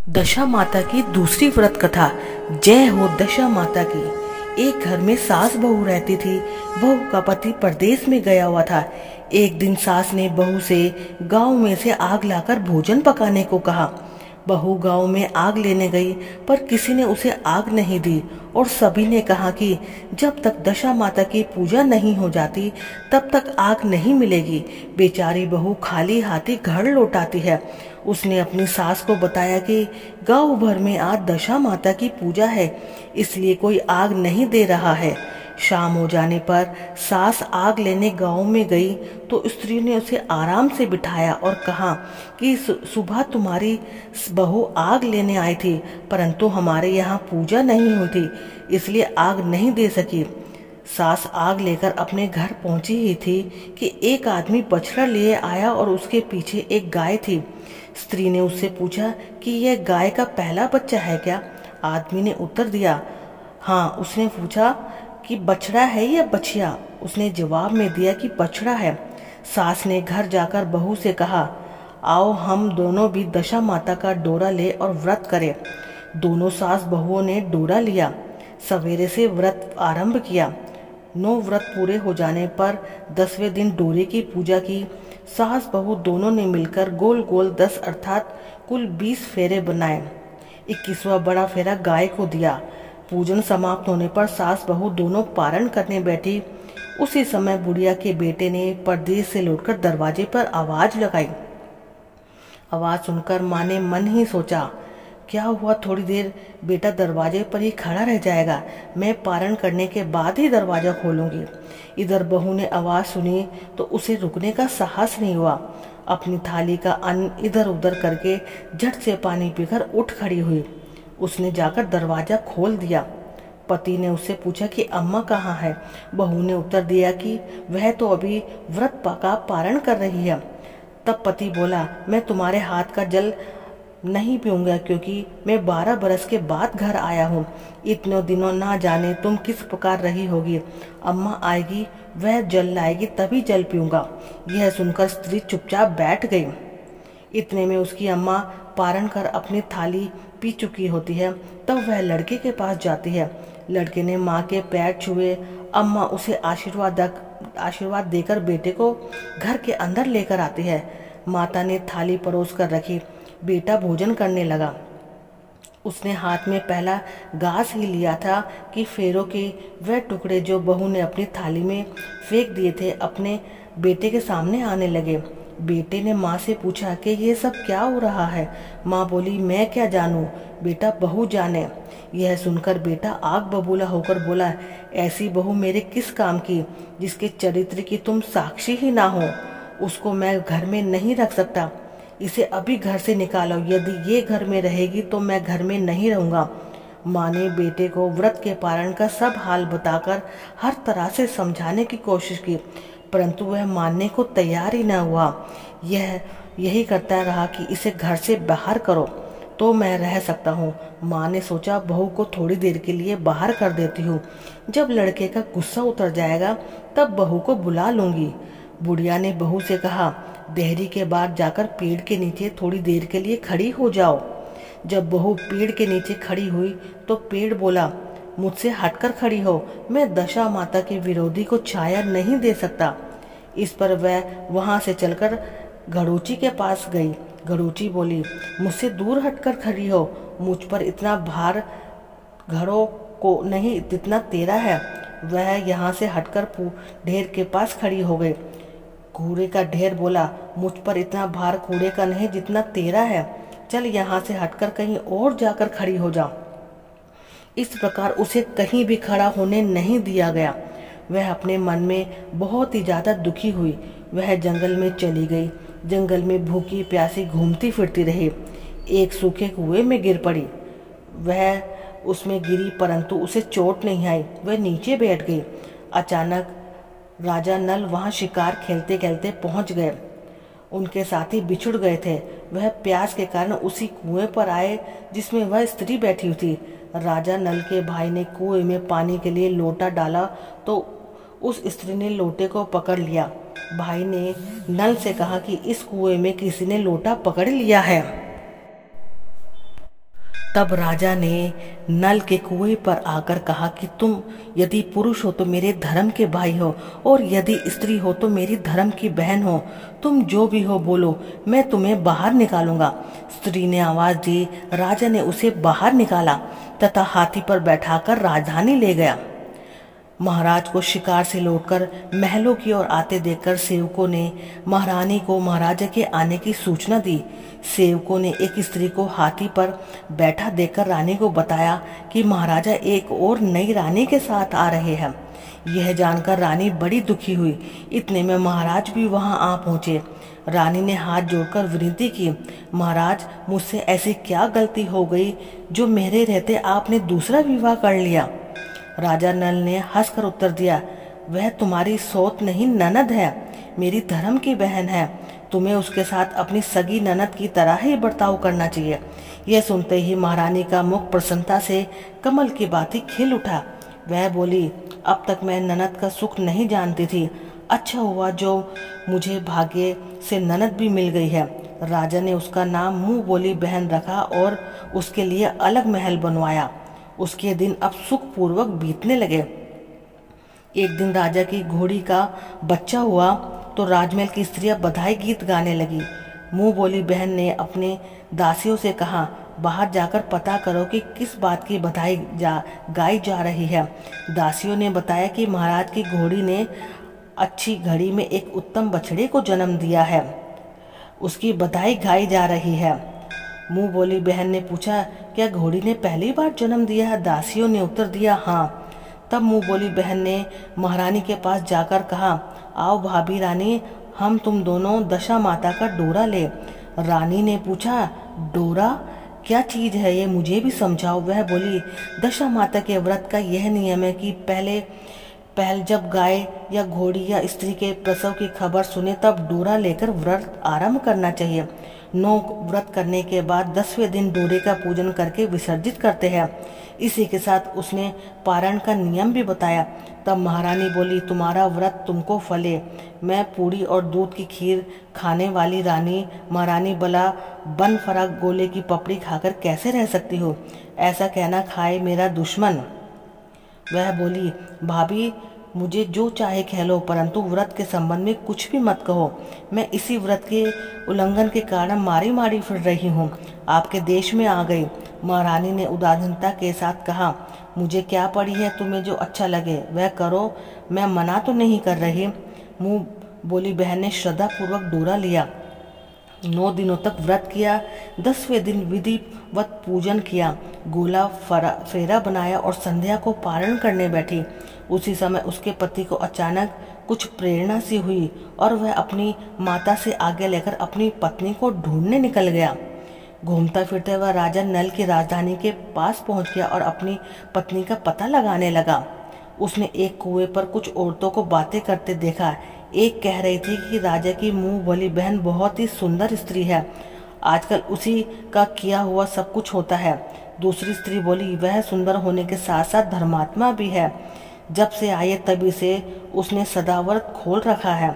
दशा माता की दूसरी व्रत कथा। जय हो दशा माता की। एक घर में सास बहू रहती थी। बहू का पति परदेश में गया हुआ था। एक दिन सास ने बहू से गांव में से आग लाकर भोजन पकाने को कहा। बहू गांव में आग लेने गई, पर किसी ने उसे आग नहीं दी और सभी ने कहा कि जब तक दशा माता की पूजा नहीं हो जाती तब तक आग नहीं मिलेगी। बेचारी बहू खाली हाथी घर लौट आती है। उसने अपनी सास को बताया कि गांव भर में आज दशा माता की पूजा है, इसलिए कोई आग नहीं दे रहा है। शाम हो जाने पर सास आग लेने गांव में गई तो स्त्री ने उसे आराम से बिठाया और कहा कि सुबह तुम्हारी बहू आग लेने आई थी, परंतु हमारे यहाँ पूजा नहीं हुई थी, इसलिए आग नहीं दे सकी। सास आग लेकर अपने घर पहुंची ही थी कि एक आदमी बछड़ा लिए आया और उसके पीछे एक गाय थी। स्त्री ने उससे पूछा कि यह गाय का पहला बच्चा है क्या? आदमी ने उत्तर दिया, हाँ। उसने पूछा कि बछड़ा है या बछिया? उसने जवाब में दिया कि बछड़ा है। सास ने घर जाकर बहू से कहा, आओ हम दोनों भी दशा माता का डोरा ले और व्रत करें। दोनों सास बहुओं ने डोरा लिया। सवेरे से व्रत आरंभ किया। 9 व्रत पूरे हो जाने पर 10वें दिन डोरे की पूजा की। सास बहू दोनों ने मिलकर गोल गोल 10 अर्थात कुल 20 फेरे बनाए। 21वां बड़ा फेरा गाय को दिया। पूजन समाप्त होने पर सास बहू दोनों पारण करने बैठी। उसी समय बुढ़िया के बेटे ने परदेश से लौटकर दरवाजे पर आवाज लगाई। आवाज सुनकर माँ ने मन ही सोचा, क्या हुआ, थोड़ी देर बेटा दरवाजे पर ही खड़ा रह जाएगा, मैं पारण करने के बाद ही दरवाजा खोलूंगी। इधर बहू ने आवाज सुनी तो उसे रुकने का साहस नहीं हुआ। अपनी थाली का अन्न इधर उधर करके झट से पानी पीकर उठ खड़ी हुई। उसने जाकर दरवाजा खोल दिया। पति ने उससे पूछा कि अम्मा कहाँ है? बहू ने उत्तर दिया कि वह तो अभी व्रत का पारण कर रही है। तब पति बोला, मैं तुम्हारे हाथ का जल नहीं पीऊंगा, क्योंकि मैं 12 बरस के बाद घर आया हूँ। इतने दिनों ना जाने तुम किस प्रकार रही होगी। अम्मा आएगी, वह जल लाएगी, तभी जल पीऊंगा। यह सुनकर स्त्री चुपचाप बैठ गई। इतने में उसकी अम्मा पारण कर अपनी थाली पी चुकी होती है। तब वह लड़के के पास जाती है। लड़के ने माँ के पैर छुए। अम्मा उसे आशीर्वाद देकर बेटे को घर के अंदर लेकर आती है। माता ने थाली परोस कर रखी। बेटा भोजन करने लगा। उसने हाथ में पहला घास ही लिया था कि फेरों के वह टुकड़े जो बहू ने अपनी थाली में फेंक दिए थे अपने बेटे के सामने आने लगे। बेटे ने माँ से पूछा कि ये सब क्या हो रहा है? माँ बोली, मैं क्या जानूं, बेटा बहू जाने। यह सुनकर बेटा आग बबूला होकर बोला, ऐसी बहू मेरे किस काम की, जिसके चरित्र की तुम साक्षी ही ना हो। उसको मैं घर में नहीं रख सकता। इसे अभी घर से निकालो, यदि ये घर में रहेगी तो मैं घर में नहीं रहूँगा। माँ ने बेटे को व्रत के पारण का सब हाल बताकर हर तरह से समझाने की कोशिश की, परंतु वह मानने को तैयार ही न हुआ। यही करता रहा कि इसे घर से बाहर करो तो मैं रह सकता हूँ। माँ ने सोचा, बहू को थोड़ी देर के लिए बाहर कर देती हूँ, जब लड़के का गुस्सा उतर जाएगा तब बहू को बुला लूंगी। बुढ़िया ने बहू से कहा, देहरी के बाद जाकर पेड़ के नीचे थोड़ी देर के लिए खड़ी हो जाओ। जब बहू पेड़ के नीचे खड़ी हुई तो पेड़ बोला, मुझसे हटकर खड़ी हो, मैं दशा माता के विरोधी को छाया नहीं दे सकता। इस पर वह वहां से चलकर घड़ूची के पास गई। घड़ूची बोली, मुझसे दूर हटकर खड़ी हो, मुझ पर इतना भार घड़ों को नहीं जितना तेरा है। वह यहाँ से हटकर ढेर के पास खड़ी हो गई। कूड़े का ढेर बोला, मुझ पर इतना भार कूड़े का नहीं जितना तेरा है, चल यहाँ से हटकर कहीं और जाकर खड़ी हो जा। इस प्रकार उसे कहीं भी खड़ा होने नहीं दिया गया। वह अपने मन में बहुत ही ज्यादा दुखी हुई। वह जंगल में चली गई। जंगल में भूखी प्यासी घूमती फिरती रही। एक सूखे कुएं में गिर पड़ी। वह उसमें गिरी, परंतु उसे चोट नहीं आई। वह नीचे बैठ गई। अचानक राजा नल वहां शिकार खेलते खेलते पहुंच गए। उनके साथी बिछुड़ गए थे। वह प्यास के कारण उसी कुएं पर आए जिसमें वह स्त्री बैठी हुई थी। राजा नल के भाई ने कुएं में पानी के लिए लोटा डाला तो उस स्त्री ने लोटे को पकड़ लिया। भाई ने नल से कहा कि इस कुएं में किसी ने लोटा पकड़ लिया है। तब राजा ने नल के कुएं पर आकर कहा कि तुम यदि पुरुष हो तो मेरे धर्म के भाई हो, और यदि स्त्री हो तो मेरी धर्म की बहन हो। तुम जो भी हो बोलो, मैं तुम्हें बाहर निकालूंगा। स्त्री ने आवाज दी। राजा ने उसे बाहर निकाला तथा हाथी पर बैठाकर राजधानी ले गया। महाराज को शिकार से लौटकर महलों की ओर आते देखकर सेवकों ने महारानी को महाराजा के आने की सूचना दी। सेवकों ने एक स्त्री को हाथी पर बैठा देखकर रानी को बताया कि महाराजा एक और नई रानी के साथ आ रहे हैं। यह जानकर रानी बड़ी दुखी हुई। इतने में महाराज भी वहां आ पहुंचे। रानी ने हाथ जोड़कर विनती की, महाराज, मुझसे ऐसी क्या गलती हो गई जो मेरे रहते आपने दूसरा विवाह कर लिया। राजा नल ने हंसकर उत्तर दिया, वह तुम्हारी सौत नहीं ननद है, मेरी धर्म की बहन है। तुम्हें उसके साथ अपनी सगी ननद की तरह ही बर्ताव करना चाहिए। यह सुनते ही महारानी का मुख प्रसन्नता से कमल की भांति खिल उठा। वह बोली, अब तक मैं ननद का सुख नहीं जानती थी। अच्छा हुआ जो मुझे भाग्य से ननद भी मिल गई है। राजा ने उसका नाम मुंह बोली बहन रखा और उसके लिए अलग महल बनवाया। उसके दिन अब सुखपूर्वक बीतने लगे। एक दिन राजा की घोड़ी का बच्चा हुआ तो राजमहल की स्त्रियां बधाई गीत गाने लगी। मुंह बोली बहन ने अपने दासियों से कहा, बाहर जाकर पता करो कि किस बात की बधाई गाई जा रही है। दासियों ने बताया कि महाराज की घोड़ी ने अच्छी घड़ी में एक उत्तम बछड़े को जन्म दिया है, उसकी बधाई गाई जा रही है। मुंह बोली बहन ने पूछा, क्या घोड़ी ने पहली बार जन्म दिया है? दासियों ने उत्तर दिया, हाँ। तब मुंह बोली बहन ने महारानी के पास जाकर कहा, आओ भाभी रानी, हम तुम दोनों दशा माता का डोरा ले। रानी ने पूछा, डोरा क्या चीज है, ये मुझे भी समझाओ। वह बोली, दशा माता के व्रत का यह नियम है कि पहल जब गाय या घोड़ी या स्त्री के प्रसव की खबर सुने तब डोरा लेकर व्रत आरंभ करना चाहिए। 9 व्रत करने के बाद 10वें दिन डोरे का पूजन करके विसर्जित करते हैं। इसी के साथ उसने पारण का नियम भी बताया। तब महारानी बोली, तुम्हारा व्रत तुमको फले। मैं पूरी और दूध की खीर खाने वाली रानी महारानी भला बन फराक गोले की पपड़ी खाकर कैसे रह सकती हो? ऐसा कहना खाए मेरा दुश्मन। वह बोली, भाभी मुझे जो चाहे कह लो, परंतु व्रत के संबंध में कुछ भी मत कहो। मैं इसी व्रत के उल्लंघन के कारण मारी मारी फिर रही हूँ। आपके देश में आ गई। महारानी ने उदासीनता के साथ कहा, मुझे क्या पड़ी है, तुम्हें जो अच्छा लगे वह करो, मैं मना तो नहीं कर रही। मुंह बोली बहन ने श्रद्धा पूर्वक डोरा लिया। 9 दिनों तक व्रत किया। 10वें दिन विधिवत पूजन किया, गोला फेरा बनाया और संध्या को पारण करने बैठी। उसी समय उसके पति को अचानक कुछ प्रेरणा सी हुई और वह अपनी माता से आज्ञा लेकर अपनी पत्नी को ढूंढने निकल गया। घूमता फिरता वह राजा नल की राजधानी के पास पहुंच गया और अपनी पत्नी का पता लगाने लगा। उसने एक कुएं पर कुछ औरतों को बातें करते देखा। एक कह रही थी कि राजा की मुंह बोली बहन बहुत ही सुंदर स्त्री है, आजकल उसी का किया हुआ सब कुछ होता है। दूसरी स्त्री बोली, वह सुंदर होने के साथ साथ धर्मात्मा भी है, जब से आए तभी से उसने सदाव्रत खोल रखा है,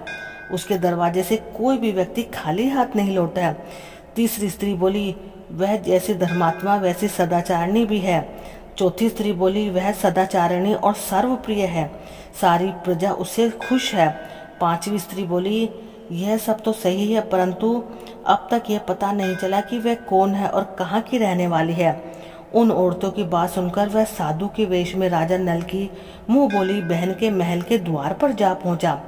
उसके दरवाजे से कोई भी व्यक्ति खाली हाथ नहीं लौटा है। तीसरी स्त्री बोली, वह जैसे धर्मात्मा वैसे सदाचारिणी भी है। चौथी स्त्री बोली, वह सदाचारिणी और सर्वप्रिय है, सारी प्रजा उससे खुश है। पांचवी स्त्री बोली, यह सब तो सही है, परंतु अब तक यह पता नहीं चला कि वह कौन है और कहाँ की रहने वाली है। उन औरतों की बात सुनकर वह साधु के वेश में राजा नल की मुंह बोली बहन के महल के द्वार पर जा पहुंचा।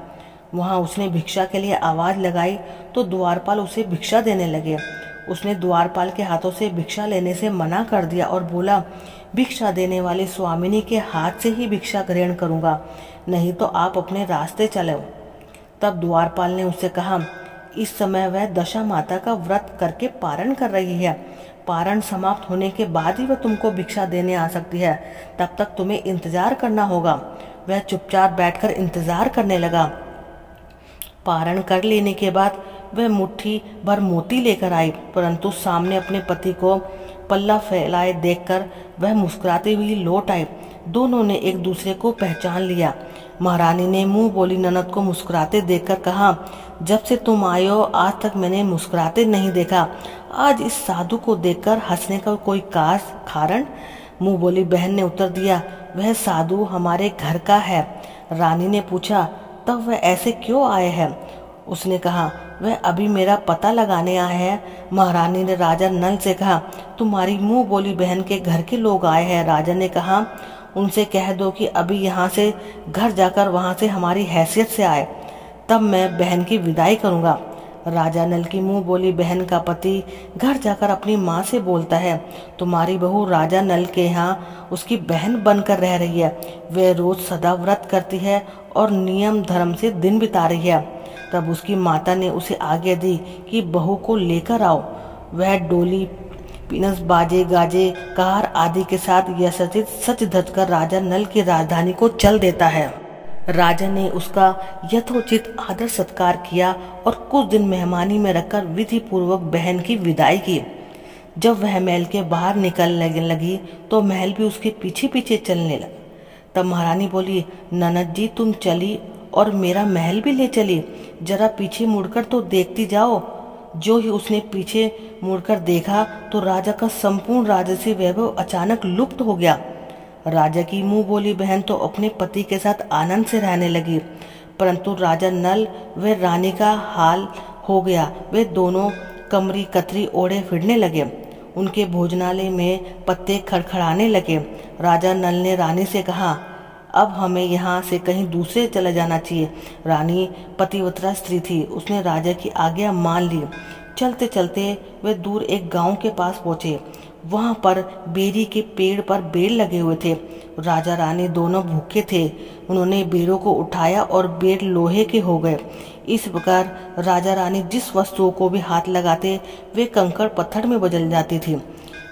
वहां उसने भिक्षा के लिए आवाज लगाई तो द्वारपाल उसे भिक्षा देने लगे। उसने द्वारपाल के हाथों से भिक्षा लेने से मना कर दिया और बोला, भिक्षा देने वाली स्वामिनी के हाथ से ही भिक्षा ग्रहण करूंगा, नहीं तो आप अपने रास्ते चलो। तब द्वारपाल ने उससे कहा, इस समय वह दशा माता का व्रत करके पारण कर रही है, पारण समाप्त होने के बाद ही वह तुमको भिक्षा देने आ सकती है, तब तक तुम्हें इंतजार करना होगा। वह चुपचाप बैठकर इंतजार करने लगा। पारण कर लेने के बाद वह मुट्ठी भर मोती लेकर आई, परंतु सामने अपने पति को पल्ला फैलाए देखकर वह मुस्कुराती हुई लौट आई। दोनों ने एक दूसरे को पहचान लिया। महारानी ने मुंह बोली ननद को मुस्कुराते देखकर कहा, जब से तुम आए हो आज तक मैंने मुस्कुराते नहीं देखा। आज इस साधु को देखकर हंसने का कोई खास कारण? मुंह बोली बहन ने उत्तर दिया, वह साधु हमारे घर का है। रानी ने पूछा, तब वह ऐसे क्यों आए हैं? उसने कहा, वह अभी मेरा पता लगाने आए हैं। महारानी ने राजा नल से कहा, तुम्हारी मुंह बोली बहन के घर के लोग आए हैं। राजा ने कहा, उनसे कह दो कि अभी यहाँ से घर जाकर वहाँ से हमारी हैसियत से आए, तब मैं बहन की विदाई करूँगा। राजा नल की मुंह बोली बहन का पति घर जाकर अपनी माँ से बोलता है, तुम्हारी बहू राजा नल के यहाँ उसकी बहन बनकर रह रही है। वह रोज सदा व्रत करती है और नियम धर्म से दिन बिता रही है। तब उसकी माता ने उसे आज्ञा दी कि बहू को लेकर आओ। वह डोली, पिनस, बाजे गाजे, कार आदि के साथ यथोचित सच धज कर राजा नल की राजधानी को चल देता है। राजा ने उसका यथोचित आदर सत्कार किया और कुछ दिन मेहमानी में रखकर विधि पूर्वक बहन की विदाई की। जब वह महल के बाहर निकलने लगी तो महल भी उसके पीछे पीछे चलने लगा। तब महारानी बोली, ननद जी तुम चली और मेरा महल भी ले चली, जरा पीछे मुड़कर तो देखती जाओ। जो ही उसने पीछे मुड़कर देखा तो राजा का संपूर्ण राजसी वैभव अचानक लुप्त हो गया। राजा की मुंह बोली बहन तो अपने पति के साथ आनंद से रहने लगी, परंतु राजा नल व रानी का हाल हो गया। वे दोनों कमरी कतरी ओढ़े फिरने लगे। उनके भोजनालय में पत्ते खड़खड़ाने लगे। राजा नल ने रानी से कहा, अब हमें यहाँ से कहीं दूसरे चला जाना चाहिए। रानी पतिव्रता स्त्री थी, उसने राजा की आज्ञा मान ली। चलते चलते वे दूर एक गांव के पास पहुंचे। वहां पर बेरी के पेड़ पर बेर लगे हुए थे। राजा रानी दोनों भूखे थे। उन्होंने बेरों को उठाया और बेर लोहे के हो गए। इस प्रकार राजा रानी जिस वस्तुओं को भी हाथ लगाते वे कंकड़ पत्थर में बदल जाती थी।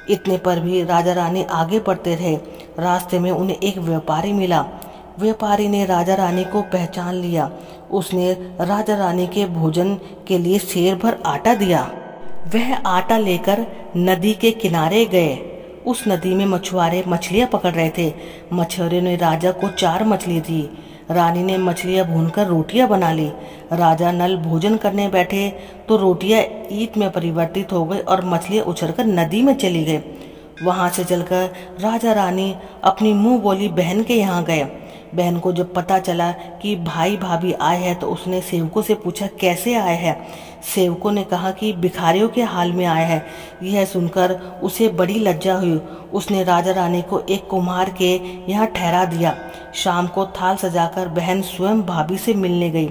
इतने पर भी राजा रानी आगे बढ़ते रहे। रास्ते में उन्हें एक व्यापारी मिला। व्यापारी ने राजा रानी को पहचान लिया। उसने राजा रानी के भोजन के लिए सेर भर आटा दिया। वह आटा लेकर नदी के किनारे गए। उस नदी में मछुआरे मछलियां पकड़ रहे थे। मछुआरे ने राजा को 4 मछली दी। रानी ने मछलियां भूनकर रोटियां बना ली। राजा नल भोजन करने बैठे तो रोटियां ईंट में परिवर्तित हो गई और मछलियां उछलकर नदी में चली गई। वहां से चलकर राजा रानी अपनी मुंह बोली बहन के यहाँ गए। बहन को जब पता चला कि भाई भाभी आए हैं तो उसने सेवकों से पूछा, कैसे आए हैं? सेवकों ने कहा कि भिखारियों के हाल में आए हैं। यह सुनकर उसे बड़ी लज्जा हुई। उसने राजा रानी को एक कुम्हार के यहाँ ठहरा दिया। शाम को थाल सजाकर बहन स्वयं भाभी से मिलने गई।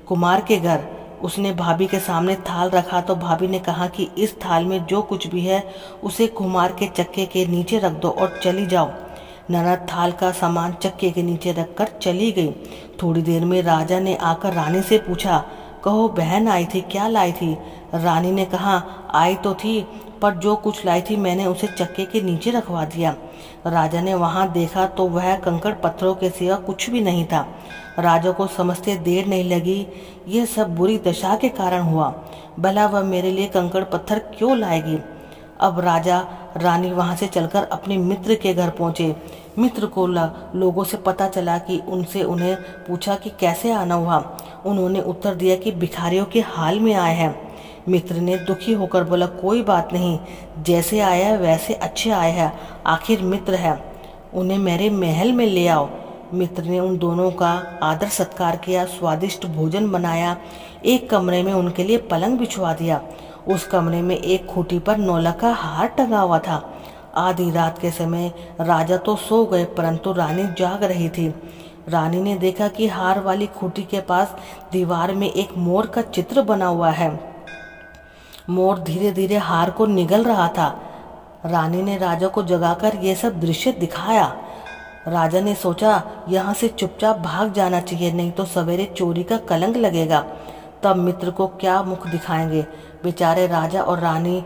कुम्हार के घर उसने भाभी के सामने थाल रखा तो भाभी ने कहा कि इस थाल में जो कुछ भी है उसे कुम्हार के चक्के के नीचे रख दो और चली जाओ। ननद थाल का सामान चक्के के नीचे रखकर चली गई। थोड़ी देर में राजा ने आकर रानी से पूछा, कहो बहन आई थी, क्या लाई थी? रानी ने कहा, आई तो थी पर जो कुछ लाई थी मैंने उसे चक्के के नीचे रखवा दिया। राजा ने वहां देखा तो वह कंकड़ पत्थरों के सिवा कुछ भी नहीं था। राजा को समझते देर नहीं लगी। यह सब बुरी दशा के कारण हुआ। भला वह मेरे लिए कंकड़ पत्थर क्यों लाएगी? अब राजा रानी वहां से चलकर अपने मित्र के घर पहुंचे। मित्र को लोगों से पता चला कि उन्हें पूछा कि कैसे आना हुआ। उन्होंने उत्तर दिया कि भिखारियों के हाल में आए हैं। मित्र ने दुखी होकर बोला, कोई बात नहीं, जैसे आया है वैसे अच्छे आए हैं, आखिर मित्र है, उन्हें मेरे महल में ले आओ। मित्र ने उन दोनों का आदर सत्कार किया, स्वादिष्ट भोजन बनाया। एक कमरे में उनके लिए पलंग बिछवा दिया। उस कमरे में एक खूंटी पर नौलखा का हार टंगा हुआ था। आधी रात के समय राजा तो सो गए परंतु रानी जाग रही थी। रानी ने देखा कि हार वाली खूंटी के पास दीवार में एक मोर का चित्र बना हुआ है। मोर धीरे धीरे हार को निगल रहा था। रानी ने राजा को जगाकर यह सब दृश्य दिखाया। राजा ने सोचा, यहाँ से चुपचाप भाग जाना चाहिए, नहीं तो सवेरे चोरी का कलंक लगेगा। तब मित्र को क्या मुख दिखाएंगे? बेचारे राजा और रानी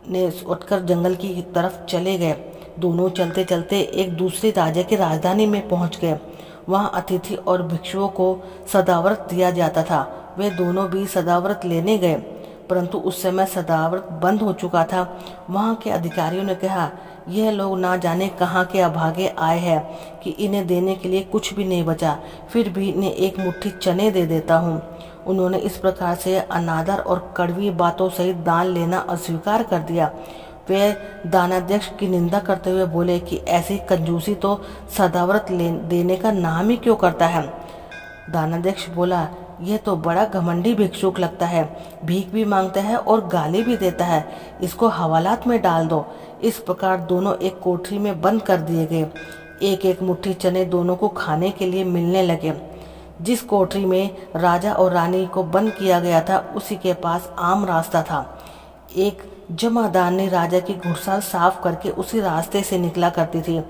ने उठकर जंगल की तरफ चले गए। दोनों चलते चलते एक दूसरे राजा की राजधानी में पहुंच गए। वहां अतिथि और भिक्षुओं को सदाव्रत दिया जाता था। वे दोनों भी सदाव्रत लेने गए परंतु उस समय सदाव्रत बंद हो चुका था। वहां के अधिकारियों ने कहा, यह लोग ना जाने कहाँ के अभागे आए हैं कि इन्हें देने के लिए कुछ भी नहीं बचा, फिर भी इन्हें एक मुट्ठी चने दे देता हूँ। उन्होंने इस प्रकार से अनादर और कड़वी बातों सहित दान लेना अस्वीकार कर दिया। वे दानाध्यक्ष की निंदा करते हुए बोले कि ऐसी कंजूसी तो सदाव्रत देने का नाम ही क्यों करता है। दानाध्यक्ष बोला, यह तो बड़ा घमंडी भिक्षुक लगता है, भीख भी मांगता है और गाली भी देता है, इसको हवालात में डाल दो। इस प्रकार दोनों एक कोठरी में बंद कर दिए गए। एक एक मुट्ठी चने दोनों को खाने के लिए मिलने लगे। जिस कोठरी में राजा और रानी को बंद किया गया था उसी के पास आम रास्ता था। एक जमादार ने राजा की घुड़सवार साफ करके उसी रास्ते से निकला करती थी।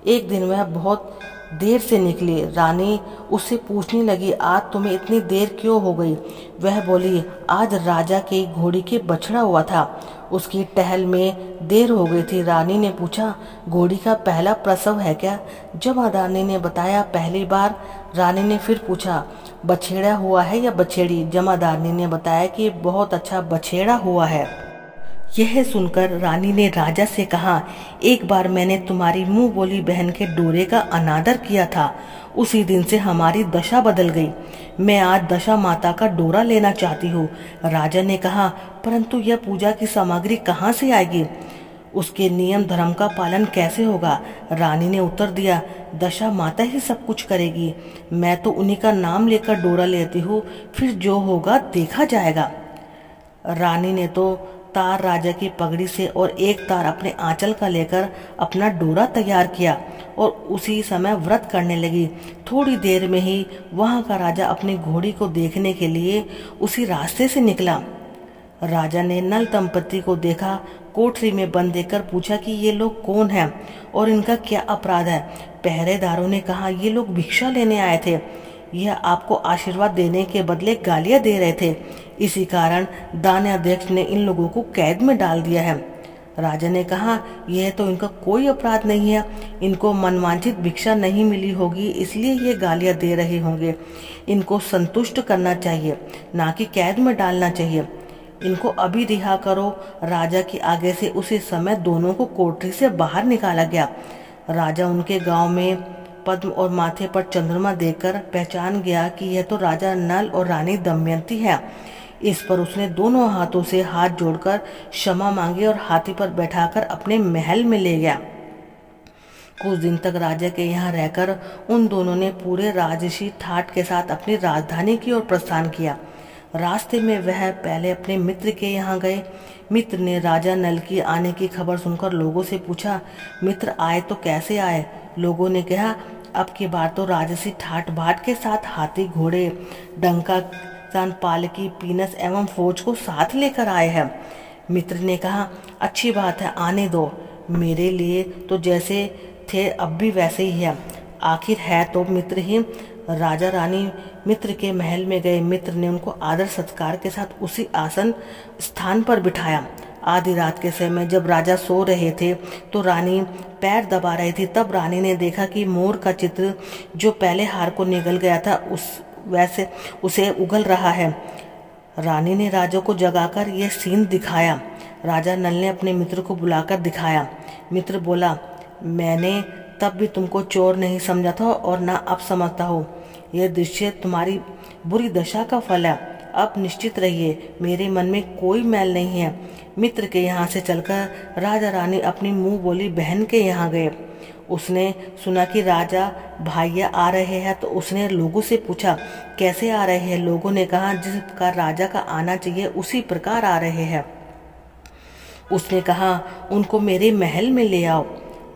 एक दिन वह बहुत देर से निकली। रानी उससे पूछने लगी, आज तुम्हें इतनी देर क्यों हो गई? वह बोली, आज राजा की घोड़ी के बछड़ा हुआ था, उसकी टहल में देर हो गई थी। रानी ने पूछा, घोड़ी का पहला प्रसव है क्या? जमादारनी ने बताया, पहली बार। रानी ने फिर पूछा, बछेड़ा हुआ है या बछेड़ी? जमादारनी ने बताया कि बहुत अच्छा बछेड़ा हुआ है। यह सुनकर रानी ने राजा से कहा, एक बार मैंने तुम्हारी मुंह बोली बहन के डोरे का अनादर किया था, उसी दिन से हमारी दशा बदल गई। मैं आज दशा माता का डोरा लेना चाहती हूँ। राजा ने कहा, परंतु यह पूजा की सामग्री कहाँ से आएगी? उसके नियम धर्म का पालन कैसे होगा? रानी ने उत्तर दिया, दशा माता ही सब कुछ करेगी, मैं तो उन्हीं का नाम लेकर डोरा लेती हूँ, फिर जो होगा देखा जाएगा। रानी ने तो तार राजा की पगड़ी से और एक तार अपने आंचल का लेकर अपना डोरा तैयार किया और उसी समय व्रत करने लगी। थोड़ी देर में ही वहां का राजा अपनी घोड़ी को देखने के लिए उसी रास्ते से निकला। राजा ने नल दंपति को देखा, कोठरी में बंद देखकर पूछा कि ये लोग कौन हैं और इनका क्या अपराध है? पहरेदारों ने कहा, ये लोग भिक्षा लेने आए थे, यह आपको आशीर्वाद देने के बदले गालियां दे रहे थे, इसी कारण दानाध्यक्ष ने इन लोगों को कैद में डाल दिया है। राजा ने कहा, यह तो इनका कोई अपराध नहीं है, इनको मनवांछित भिक्षा नहीं मिली होगी इसलिए ये गालियां दे रहे होंगे। इनको संतुष्ट करना चाहिए, ना कि कैद में डालना चाहिए। इनको अभी रिहा करो। राजा के आगे से उसी समय दोनों को कोठरी से बाहर निकाला गया। राजा उनके गांव में पद्म और माथे पर चंद्रमा देखकर पहचान गया कि यह तो राजा नल और रानी दमयंती है। इस पर उसने दोनों हाथों से हाथ जोड़कर क्षमा मांगी और हाथी पर बैठाकर अपने महल में ले गया। कुछ दिन तक राजा के यहाँ रहकर उन दोनों ने पूरे राजसी ठाट के साथ अपनी राजधानी की ओर प्रस्थान किया। रास्ते में वह पहले अपने मित्र के यहाँ गए। मित्र ने राजा नल की आने की खबर सुनकर लोगों से पूछा, मित्र आए तो कैसे आए? लोगों ने कहा, अब की बार तो राजसी ठाट बाट के साथ हाथी, घोड़े, डंका, पालकी, पीनस एवं फौज को साथ लेकर आए हैं। मित्र ने कहा, अच्छी बात है, आने दो। मेरे लिए तो जैसे थे अब भी वैसे ही है, आखिर है तो मित्र ही। राजा रानी मित्र के महल में गए। मित्र ने उनको आदर सत्कार के साथ उसी आसन स्थान पर बिठाया। आधी रात के समय जब राजा सो रहे थे तो रानी पैर दबा रही थी। तब रानी ने देखा कि मोर का चित्र जो पहले हार को निगल गया था वैसे उसे उगल रहा है। रानी ने राजा को जगाकर यह सीन दिखाया। राजा नल ने अपने मित्र को बुलाकर दिखाया। मित्र बोला, मैंने तब भी तुमको चोर नहीं समझा था और ना अब समझता हो। यह दृश्य तुम्हारी बुरी दशा का फल है। अब निश्चित रहिए, मेरे मन में कोई मैल नहीं है। मित्र के यहाँ से चलकर राजा रानी अपनी मुंह बोली बहन के यहाँ गए। उसने सुना कि राजा भाइया आ रहे हैं तो उसने लोगों से पूछा, कैसे आ रहे हैं? लोगों ने कहा, जिस प्रकार राजा का आना चाहिए उसी प्रकार आ रहे हैं। उसने कहा, उनको मेरे महल में ले आओ।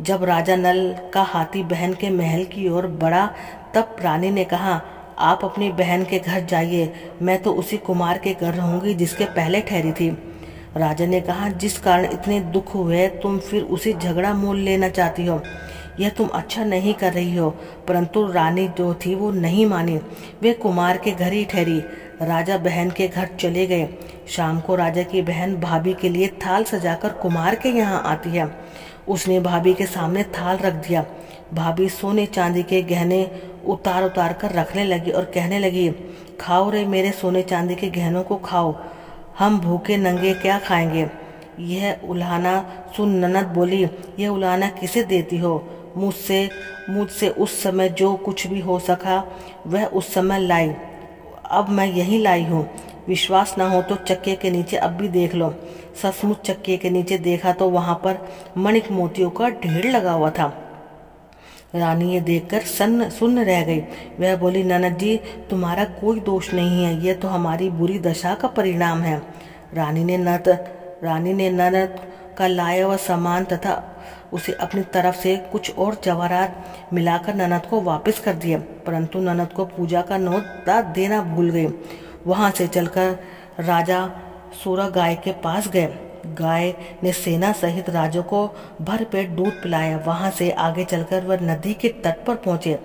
जब राजा नल का हाथी बहन के महल की ओर बढ़ा तब रानी ने कहा, आप अपनी बहन के घर जाइए, मैं तो उसी कुमार के घर रहूंगी जिसके पहले ठहरी थी। राजा ने कहा, जिस कारण इतने दुख हुए तुम फिर उसी झगड़ा मोल लेना चाहती हो, यह तुम अच्छा नहीं कर रही हो। परंतु रानी जो थी वो नहीं मानी, वे कुमार के घर ही ठहरी। राजा बहन के घर चले गए। शाम को राजा की बहन भाभी के लिए थाल सजाकर कुमार के यहाँ आती है। उसने भाभी के सामने थाल रख दिया। भाभी सोने चांदी के गहने उतार उतार कर रखने लगी और कहने लगी, खाओ रे मेरे सोने चांदी के गहनों को खाओ, हम भूखे नंगे क्या खाएंगे। यह उल्हाना सुन ननद बोली, यह उल्हाना किसे देती हो? मुझसे उस समय जो कुछ भी हो सका वह उस समय लाई। अब मैं यहीं लाई हूँ। विश्वास न हो तो चक्के के नीचे अब भी देख लो। सचमुच चक्के के नीचे देखा तो वहां पर मणिक मोतियों का ढेर लगा हुआ था। रानी ये देखकर सुन्न रह गई। वह बोली, ननद जी, तुम्हारा कोई दोष नहीं है, यह तो हमारी बुरी दशा का परिणाम है। रानी ने ननद का लाया हुआ सामान तथा उसे अपनी तरफ से कुछ और जवाहरात मिलाकर ननद को वापस कर दिया, परंतु ननद को पूजा का न्योता देना भूल गई। वहां से चलकर राजा सूरा गाय के पास गए। गाय ने सेना सहित राजा को भरपेट दूध पिलाया। वहां से आगे चलकर वह नदी के तट पर पहुंचे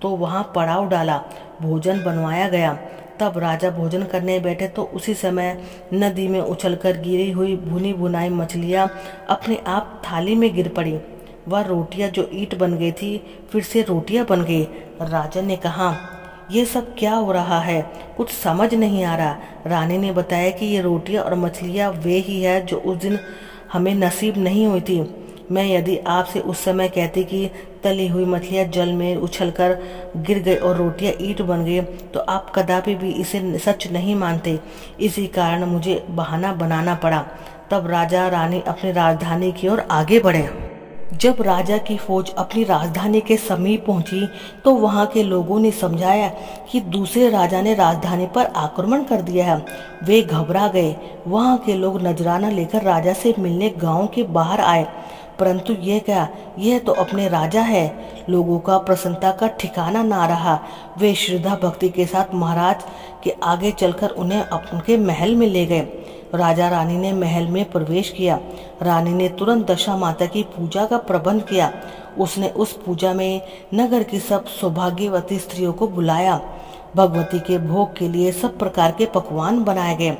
तो वहां पड़ाव डाला, भोजन बनवाया गया। तब राजा भोजन करने बैठे तो उसी समय नदी में उछलकर गिरी हुई भुनी भुनाई मछलियां अपने आप थाली में गिर पड़ी। वह रोटियां जो ईंट बन गई थी फिर से रोटियां बन गई। राजा ने कहा, ये सब क्या हो रहा है, कुछ समझ नहीं आ रहा। रानी ने बताया कि ये रोटियां और मछलियां वे ही है जो उस दिन हमें नसीब नहीं हुई थी। मैं यदि आपसे उस समय कहती कि तली हुई मछलियां जल में उछलकर गिर गई और रोटियां ईंट बन गई तो आप कदापि भी इसे सच नहीं मानते। इसी कारण मुझे बहाना बनाना पड़ा। तब राजा रानी अपनी राजधानी की ओर आगे बढ़े। जब राजा की फौज अपनी राजधानी के समीप पहुंची तो वहां के लोगों ने समझाया कि दूसरे राजा ने राजधानी पर आक्रमण कर दिया है। वे घबरा गए। वहां के लोग नजराना लेकर राजा से मिलने गांव के बाहर आए, परंतु ये क्या, यह तो अपने राजा है। लोगों का प्रसन्नता का ठिकाना ना रहा। वे श्रद्धा भक्ति के साथ महाराज के आगे चलकर उन्हें उनके महल में ले गए। राजा रानी ने महल में प्रवेश किया। रानी ने तुरंत दशा माता की पूजा का प्रबंध किया। उसने उस पूजा में नगर की सब सौभाग्यवती स्त्रियों को बुलाया। भगवती के भोग के लिए सब प्रकार के पकवान बनाए गए।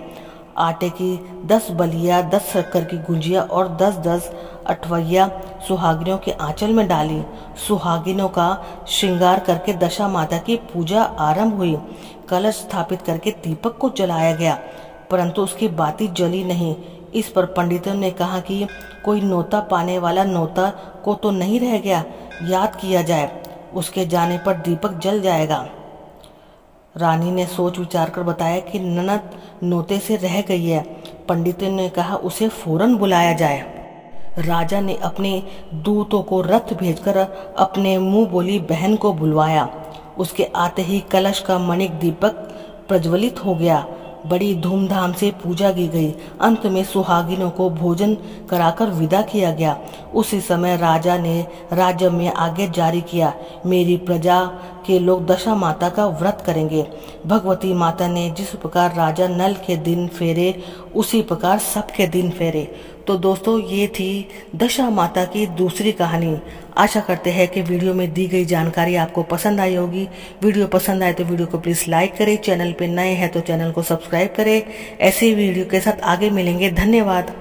आटे की 10 बलिया, 10 शक्कर की गुंजिया और 10-10 अठवैया सुहागिनों के आंचल में डाली। सुहागिनों का श्रृंगार करके दशा माता की पूजा आरंभ हुई। कलश स्थापित करके दीपक को जलाया गया, परंतु उसकी बाती जली नहीं। इस पर पंडितों ने कहा कि कोई नोता पाने वाला नोता को तो नहीं रह गया, याद किया जाए, उसके जाने पर दीपक जल जाएगा। रानी ने सोच विचार कर बताया कि ननद नोते से रह गई है। पंडितों ने कहा उसे फौरन बुलाया जाए। राजा ने अपने दूतों को रथ भेजकर अपने मुंह बोली बहन को बुलवाया। उसके आते ही कलश का मणिक दीपक प्रज्वलित हो गया। बड़ी धूमधाम से पूजा की गई। अंत में सुहागिनों को भोजन कराकर विदा किया गया। उसी समय राजा ने राज्य में आगे जारी किया, मेरी प्रजा के लोग दशा माता का व्रत करेंगे। भगवती माता ने जिस प्रकार राजा नल के दिन फेरे उसी प्रकार सबके दिन फेरे। तो दोस्तों, ये थी दशा माता की दूसरी कहानी। आशा करते हैं कि वीडियो में दी गई जानकारी आपको पसंद आई होगी। वीडियो पसंद आए तो वीडियो को प्लीज लाइक करें। चैनल पे नए हैं तो चैनल को सब्सक्राइब करें। ऐसे वीडियो के साथ आगे मिलेंगे। धन्यवाद।